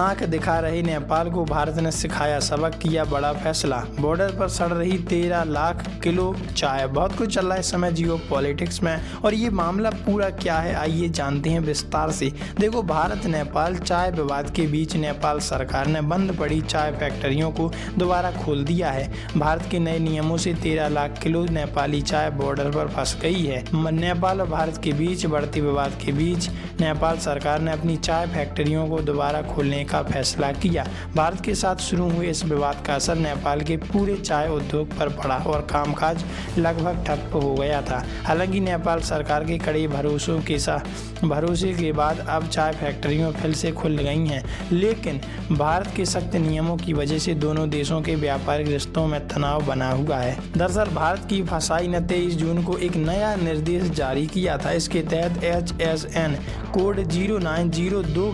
आंख दिखा रहे नेपाल को भारत ने सिखाया सबक, किया बड़ा फैसला। बॉर्डर पर सड़ रही 13 लाख किलो चाय। बहुत कुछ चल रहा है इस समय जियो पॉलिटिक्स में, और ये मामला पूरा क्या है आइए जानते हैं विस्तार से। देखो, भारत नेपाल चाय विवाद के बीच नेपाल सरकार ने बंद पड़ी चाय फैक्ट्रियों को दोबारा खोल दिया है। भारत के नए नियमों से 13 लाख किलो नेपाली चाय बॉर्डर पर फंस गई है। नेपाल और भारत के बीच बढ़ते विवाद के बीच नेपाल सरकार ने अपनी चाय फैक्ट्रियों को दोबारा खोलने का फैसला किया। भारत के साथ शुरू हुए इस विवाद का असर नेपाल के पूरे चाय उद्योग पर पड़ा और कामकाज लगभग ठप हो गया था। हालांकि नेपाल सरकार के कड़े भरोसे के बाद अब चाय फैक्ट्रियां फिर से खुल गई हैं, लेकिन भारत के सख्त नियमों की वजह से दोनों देशों के व्यापारिक रिश्तों में तनाव बना हुआ है। दरअसल भारत की FSSAI ने 23 जून को एक नया निर्देश जारी किया था। इसके तहत HSN कोड 0902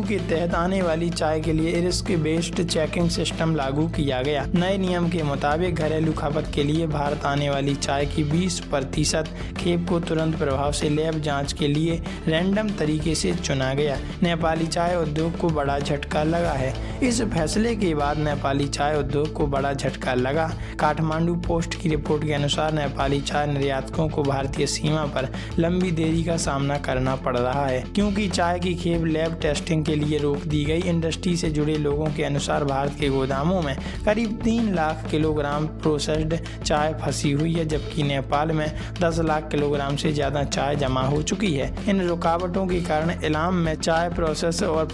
के तहत आने वाली चाय के लिए रिस्क बेस्ड चेकिंग सिस्टम लागू किया गया। नए नियम के मुताबिक घरेलू खपत के लिए भारत आने वाली चाय की 20% खेप को तुरंत प्रभाव से लैब जांच के लिए रैंडम तरीके से चुना गया। नेपाली चाय उद्योग को बड़ा झटका लगा है। इस फैसले के बाद नेपाली चाय उद्योग को बड़ा झटका लगा। काठमांडू पोस्ट की रिपोर्ट के अनुसार नेपाली चाय निर्यातकों को भारतीय सीमा पर लंबी देरी का सामना करना पड़ रहा है, क्योंकि चाय की खेप लैब टेस्टिंग के लिए रोक दी गई। इंडस्ट्री से जुड़े लोगों के अनुसार भारत के गोदामों में करीब 3 लाख किलोग्राम प्रोसेस्ड चाय फंसी हुई है, जबकि नेपाल में 10 लाख किलोग्राम से ज्यादा चाय जमा हो चुकी है। इन रुकावटों के कारण इलाम में चाय प्रोसेस और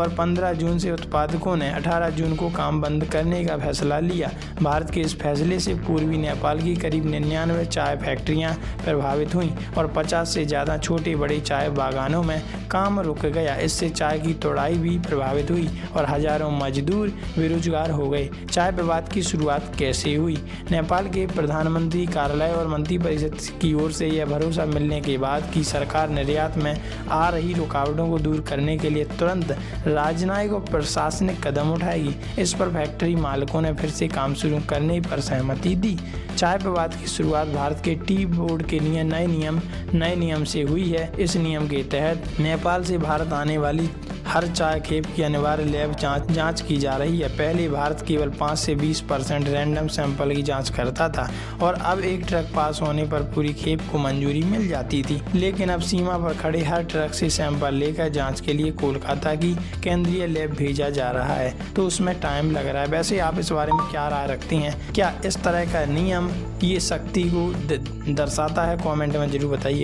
15 जून से उत्पादकों ने 18 जून को काम बंद करने का फैसला लिया। भारत के इस फैसले से पूर्वी नेपाल की करीब 99 चाय फैक्ट्रियां प्रभावित हुई और 50 से ज्यादा छोटे बड़े चाय बागानों में काम रुक गया। इससे चाय की तुड़ाई भी प्रभावित हुई और हजारों मजदूर बेरोजगार हो गए। चाय विवाद की शुरुआत कैसे हुई? नेपाल के प्रधानमंत्री कार्यालय और मंत्रिपरिषद की ओर से यह भरोसा मिलने के बाद कि सरकार निर्यात में आ रही रुकावटों को दूर करने के लिए तुरंत राजनयिक और प्रशासनिक कदम उठाएगी। इस पर फैक्ट्री मालिकों ने फिर से काम शुरू करने पर सहमति दी। चाय विवाद की शुरुआत भारत के टी बोर्ड के लिए नए नियम से हुई है। इस नियम के तहत नेपाल से भारत आने वाली हर चाय खेप की अनिवार्य लैब जांच की जा रही है। पहले भारत केवल 5 से 20% रैंडम सैंपल की जांच करता था और अब एक ट्रक पास होने पर पूरी खेप को मंजूरी मिल जाती थी। लेकिन अब सीमा पर खड़े हर ट्रक से सैंपल लेकर जांच के लिए कोलकाता की केंद्रीय लैब भेजा जा रहा है, तो उसमें टाइम लग रहा है। वैसे आप इस बारे में क्या राय रखती हैं? क्या इस तरह का नियम ये सख्ती को दर्शाता है? कॉमेंट में जरूर बताइएगा।